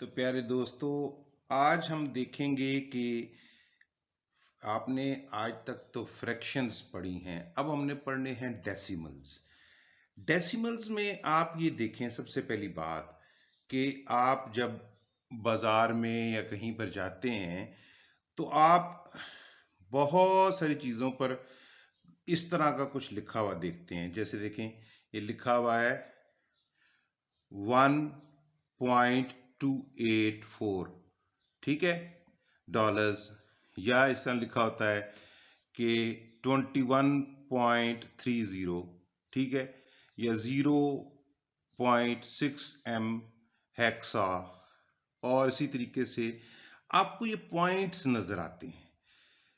तो प्यारे दोस्तों, आज हम देखेंगे कि आपने आज तक तो फ्रैक्शंस पढ़ी हैं। अब हमने पढ़ने हैं डेसिमल्स। डेसिमल्स में आप ये देखें, सबसे पहली बात कि आप जब बाज़ार में या कहीं पर जाते हैं तो आप बहुत सारी चीज़ों पर इस तरह का कुछ लिखा हुआ देखते हैं। जैसे देखें, ये लिखा हुआ है 1.284, ठीक है, डॉलर्स। या इस तरह लिखा होता है कि 21.30, ठीक है, या 0.6 m हेक्सा। और इसी तरीके से आपको ये पॉइंट्स नजर आते हैं।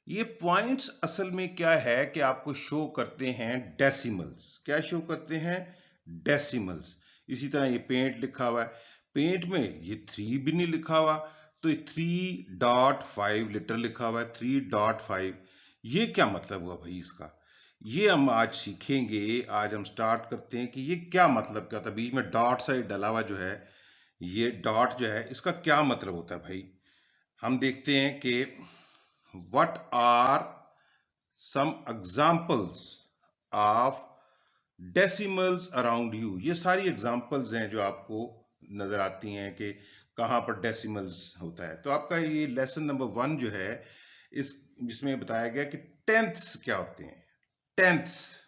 ये पॉइंट्स असल में क्या है कि आपको शो करते हैं डेसिमल्स। क्या शो करते हैं? डेसिमल्स। इसी तरह ये पेंट लिखा हुआ है, पेंट में ये 3 भी नहीं लिखा हुआ, तो 3.5 लीटर लिखा हुआ है, 3.5। ये क्या मतलब हुआ भाई इसका? ये हम आज सीखेंगे। आज हम स्टार्ट करते हैं कि ये क्या मतलब क्या होता है। बीच में डॉट सा डला हुआ जो है, ये डॉट जो है, इसका क्या मतलब होता है भाई? हम देखते हैं कि what are some examples of decimals around you। ये सारी एग्जाम्पल्स हैं जो आपको नजर आती हैं कि कहाँ पर डेसिमल्स होता है। तो आपका ये लेसन नंबर 1 जो है, इस इसमें बताया गया कि टेंथ्स क्या होते हैं। Tenths,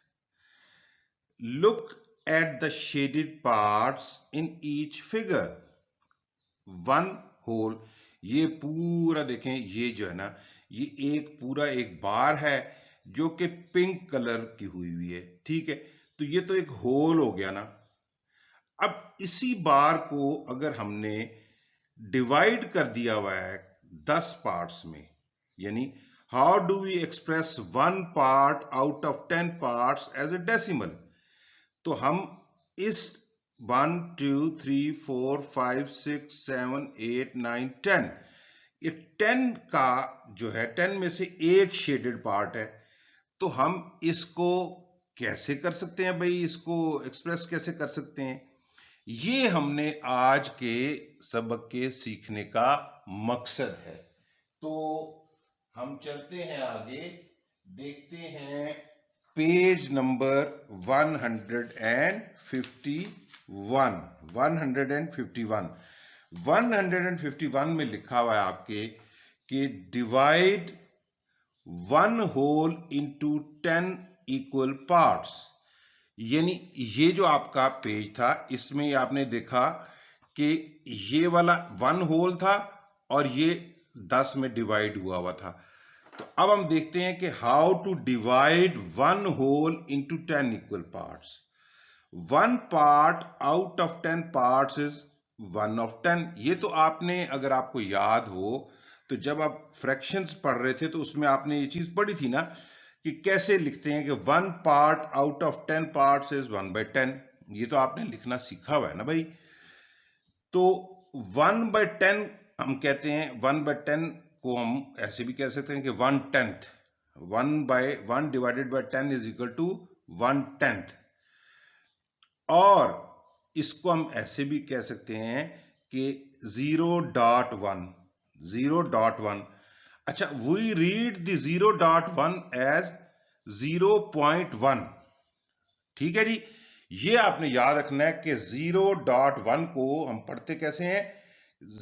look at the shaded parts in each figure. One whole, ये पूरा देखें, ये जो है ना, ये एक पूरा एक बार है जो कि पिंक कलर की हुई है, ठीक है। तो ये तो एक होल हो गया ना। अब इसी बार को अगर हमने डिवाइड कर दिया हुआ है 10 पार्ट्स में, यानी how do we express 1 part out of 10 parts as a decimal. तो हम इस 1 2 3 4 5 6 7 8 9 10, ये 10 का जो है, 10 में से एक शेडेड पार्ट है। तो हम इसको कैसे कर सकते हैं भाई? इसको एक्सप्रेस कैसे कर सकते हैं? ये हमने आज के सबक के सीखने का मकसद है। तो हम चलते हैं आगे, देखते हैं पेज नंबर 151। 151 में लिखा हुआ है आपके कि divide 1 whole into 10 equal parts. यानी ये जो आपका पेज था, इसमें आपने देखा कि ये वाला 1 होल था और ये 10 में डिवाइड हुआ हुआ था। तो अब हम देखते हैं कि how to divide 1 whole into 10 equal parts. 1 part out of 10 parts is 1 of 10। ये तो आपने, अगर आपको याद हो, तो जब आप फ्रैक्शंस पढ़ रहे थे तो उसमें आपने ये चीज पढ़ी थी ना कि कैसे लिखते हैं कि 1 part out of 10 parts is 1/10। ये तो आपने लिखना सीखा हुआ है ना भाई। तो 1/10 हम कहते हैं, 1/10 को हम ऐसे भी कह सकते हैं कि 1/10, 1/1 divided by 10 is equal to 1/10। और इसको हम ऐसे भी कह सकते हैं कि 0.1, 0.1। अच्छा, वी रीड द 0.1 एज 0.1, ठीक है जी। ये आपने याद रखना है कि 0.1 को हम पढ़ते कैसे हैं?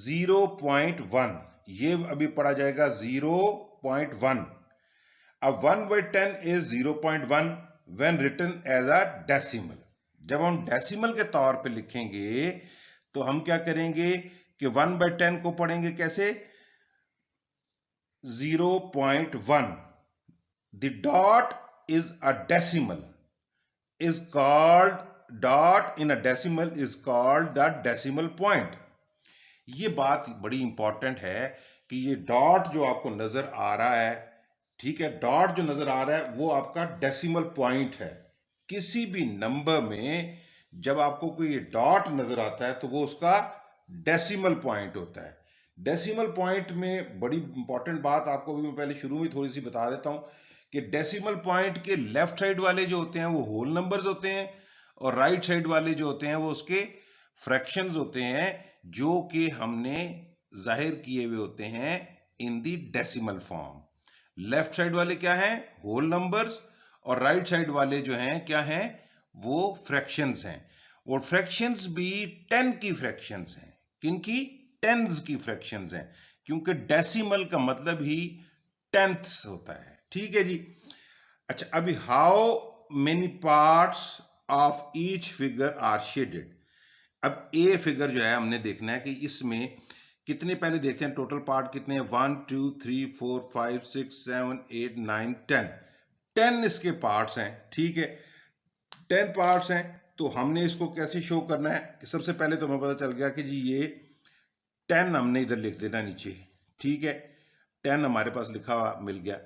0.1। ये अभी पढ़ा जाएगा 0.1। अब 1/10 is 0.1 when written as a decimal. जब हम डेसिमल के तौर पे लिखेंगे तो हम क्या करेंगे कि 1/10 को पढ़ेंगे कैसे? 0.1। The dot is a decimal is called, dot in a decimal is called the decimal point। ये बात बड़ी इंपॉर्टेंट है कि ये डॉट जो आपको नजर आ रहा है, ठीक है, डॉट जो नजर आ रहा है वो आपका डेसिमल पॉइंट है। किसी भी नंबर में जब आपको कोई डॉट नजर आता है तो वो उसका डेसिमल पॉइंट होता है। डेसिमल पॉइंट में बड़ी इंपॉर्टेंट बात आपको भी मैं पहले शुरू में थोड़ी सी बता देता हूं कि डेसिमल पॉइंट के लेफ्ट साइड वाले जो होते हैं वो होल नंबर्स होते हैं, और राइट साइड वाले जो होते हैं वो उसके फ्रैक्शंस होते हैं, जो कि हमने जाहिर किए हुए होते हैं इन दी डेसिमल फॉर्म। लेफ्ट साइड वाले क्या हैं, होल नंबर्स, और राइट साइड वाले जो हैं क्या हैं, वो फ्रैक्शंस हैं। और फ्रैक्शंस भी 10 की फ्रैक्शंस हैं। किनकी? टेंस की फ्रैक्शंस हैं, क्योंकि डेसिमल का मतलब ही टेंथ्स होता है। ठीक है जी। अच्छा, अभी how many parts of each figure are shaded. अब ए फिगर जो है हमने देखना है कि इसमें कितने, पहले देखते हैं टोटल पार्ट कितने हैं। 1 2 3 4 5 6 7 8 9 10 10 इसके पार्ट्स हैं। ठीक है, 10 पार्ट्स हैं। तो हमने इसको कैसे शो करना है कि सबसे पहले तो हमें पता चल गया कि जी ये 10 हमने इधर लिख देना नीचे। ठीक है, 10 हमारे पास लिखा हुआ मिल गया।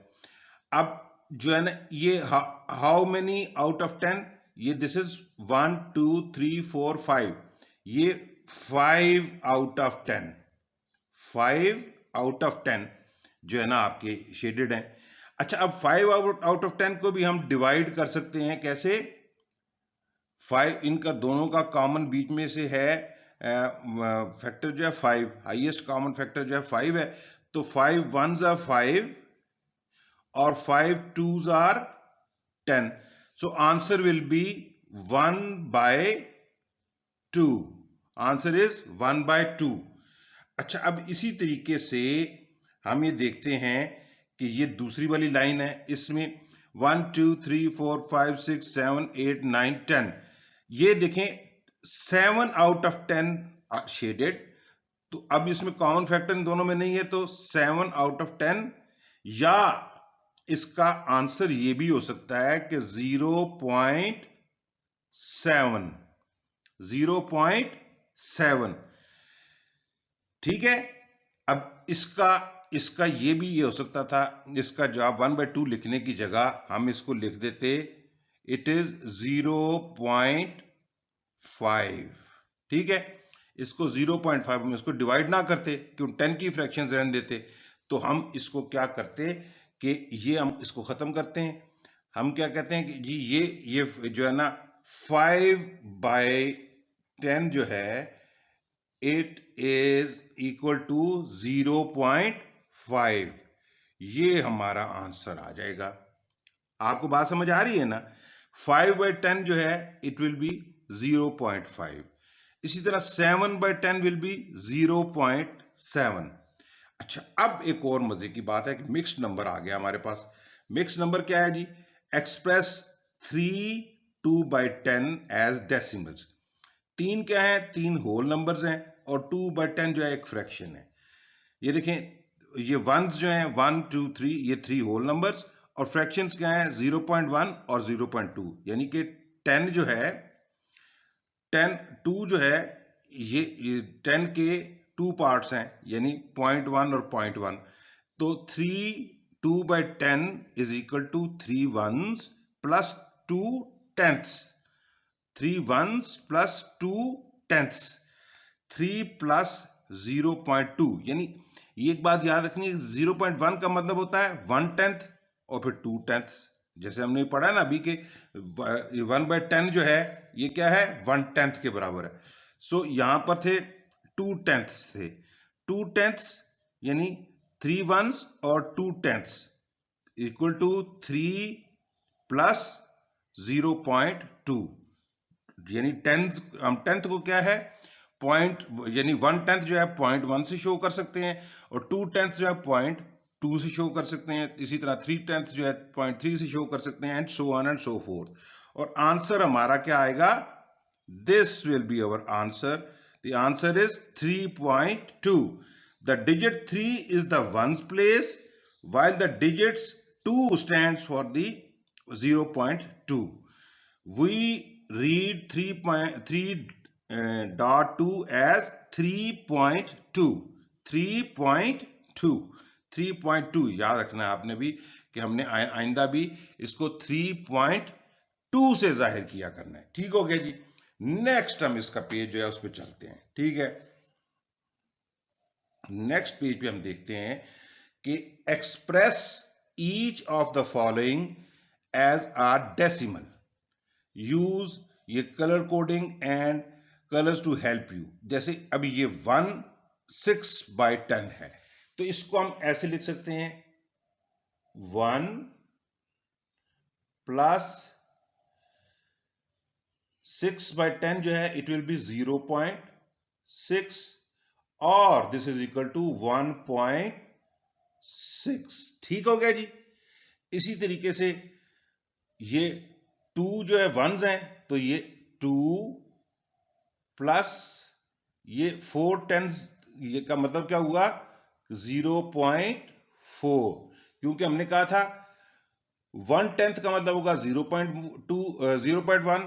अब जो है ना ये हाउ मेनी आउट ऑफ 10, ये दिस इज 1 2 3 4 5, ये 5 आउट ऑफ 10, 5 आउट ऑफ 10 जो है ना आपके शेडेड हैं। अच्छा, अब 5 आउट ऑफ 10 को भी हम डिवाइड कर सकते हैं। कैसे? 5, इनका दोनों का कॉमन बीच में से है फैक्टर जो है 5, हाईएस्ट कॉमन फैक्टर जो है 5 है। तो 5 1s आर 5 और 5 2s are 10। So answer will be 1 by 2. Answer is 1 by 2. अच्छा, अब इसी तरीके से हम ये देखते हैं कि ये दूसरी वाली लाइन है, इसमें 1 2 3 4 5 6 7 8 9 10, ये देखें 7 आउट ऑफ 10 शेडेड। तो अब इसमें कॉमन फैक्टर इन दोनों में नहीं है, तो 7 आउट ऑफ 10, या इसका आंसर ये भी हो सकता है कि 0.7, 0.7। ठीक है, अब इसका इसका ये भी ये हो सकता था, इसका जवाब 1/2 लिखने की जगह हम इसको लिख देते इट इज 0.5। ठीक है, इसको 0.5 हम इसको डिवाइड ना करते, क्यों 10 की फ्रैक्शन रहने देते, तो हम इसको क्या करते कि ये हम इसको खत्म करते हैं। हम क्या कहते हैं कि जी ये जो है ना 5/10 जो है इट इज इक्वल टू 0.5। ये हमारा आंसर आ जाएगा। आपको बात समझ आ रही है ना? 5/10 जो है इट विल बी 0.5। इसी तरह 7/10 विल बी 0.7। अच्छा, अब एक और मजे की बात है कि मिक्स्ड नंबर आ गया हमारे पास। मिक्स्ड नंबर क्या है जी? Express 3 2/10 as decimals. 3 क्या है? 3 होल नंबर्स हैं, और 2/10 जो है एक फ्रैक्शन है। ये देखें, ये वंस जो हैं 1 2 3, ये 3 होल नंबर्स, और फ्रैक्शंस क्या है? 0.1 और 0.2, यानी कि 10 जो है 10 2 जो है ये 10 के 2 पार्ट्स हैं, यानी 0.1 और 0.1। तो 3 2/10 is equal to 3 ones plus 2 tenths। 3 ones plus 2 tenths, 3 plus 0.2, यानी ये एक बात याद रखनी है, 0.1 का मतलब होता है 1/10 और फिर 2/10। जैसे हमने पढ़ा ना अभी के 1/10 जो है ये क्या है? 1/10 के बराबर है। सो यहां पर थे 2/10 थे, 2/10 यानी 3 ones और 2/10 इक्वल टू 3 प्लस 0.2, यानी 10th, हम 10th को क्या है पॉइंट, यानी 1/10 जो है 0.1 से शो कर सकते हैं, और 2/10 जो है 0.2 से शो कर सकते हैं। इसी तरह 3/10 जो है 0.3 से शो कर सकते हैं, and so on and so fourth. और आंसर हमारा क्या आएगा? This will be our answer. The answer is 3.2। The digit 3 is the ones place, while the digits 2 stands for the 0.2. We read 3.2 as 3.2, 3.2, 3.2 याद रखना है आपने भी कि हमने आइंदा भी इसको 3.2 से जाहिर किया करना है। ठीक हो गया जी। नेक्स्ट हम इसका पेज जो है उस पर चलते हैं। ठीक है, नेक्स्ट पेज पे हम देखते हैं कि express each of the following as a decimal. Use ये colour coding and colours to help you. जैसे अभी ये 1 6/10 है, तो इसको हम ऐसे लिख सकते हैं 1 प्लस 6/10 जो है इट विल बी 0.6 और दिस इज इक्वल टू 1.6। ठीक हो गया जी। इसी तरीके से ये 2 जो है वंस हैं, तो ये 2 प्लस ये 4 टेंस, ये का मतलब क्या हुआ 0.4, क्योंकि हमने कहा था 1/10 का मतलब होगा 0.1,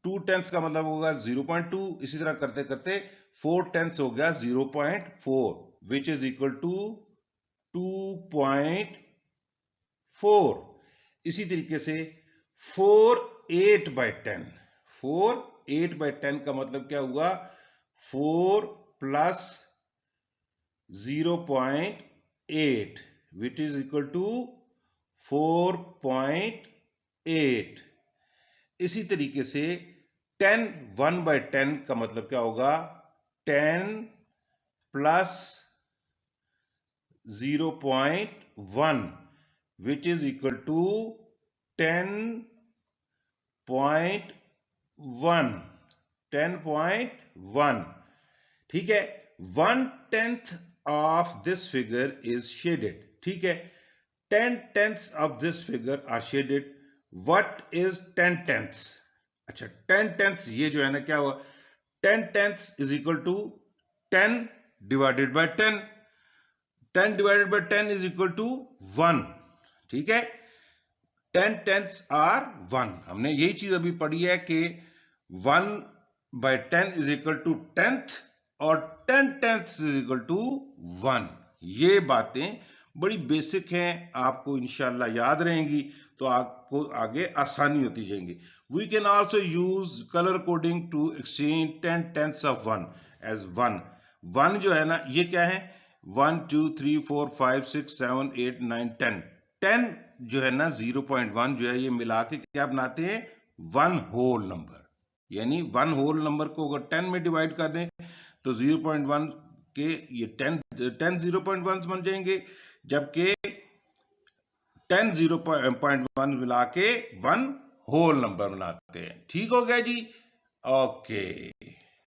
2/10 का मतलब होगा 0.2, इसी तरह करते करते 4/10 हो गया 0.4 विच इज इक्वल टू 2.4। इसी तरीके से 4/8 का मतलब क्या हुआ 4 plus 0.8 which is equal to 4.8। इसी तरीके से 1/10 का मतलब क्या होगा 10 plus 0.1 which is equal to 10.1। ठीक है। 1/10 of this figure is shaded. ठीक है, 10/10 of this figure are shaded. What is 10/10? अच्छा, 10/10 ये जो है ना क्या हुआ 10/10 is equal to 10 divided by 10। 10 divided by 10 is equal to 1। ठीक है, 10/10 आर 1। हमने यही चीज अभी पढ़ी है कि 1/10 इज इक्वल टू 10th और 10/10 इज इक्वल टू 1। ये बातें बड़ी बेसिक हैं, आपको इंशाल्लाह याद रहेंगी तो आपको आगे आसानी होती जाएंगी। We can also use colour coding to exchange 10/10 of 1 as 1। 1 जो है ना ये क्या है 1 2 3 4 5 6 7 8 9 10। 10 जो है ना 0.1 जो है ये मिला के क्या बनाते हैं 1 होल नंबर। यानी 1 होल नंबर को अगर 10 में डिवाइड कर दें तो 0.1 के ये 10 0.1 बन जाएंगे, जबकि 10 0.1 मिला के 1 होल नंबर बनाते हैं। ठीक हो गया जी। ओके।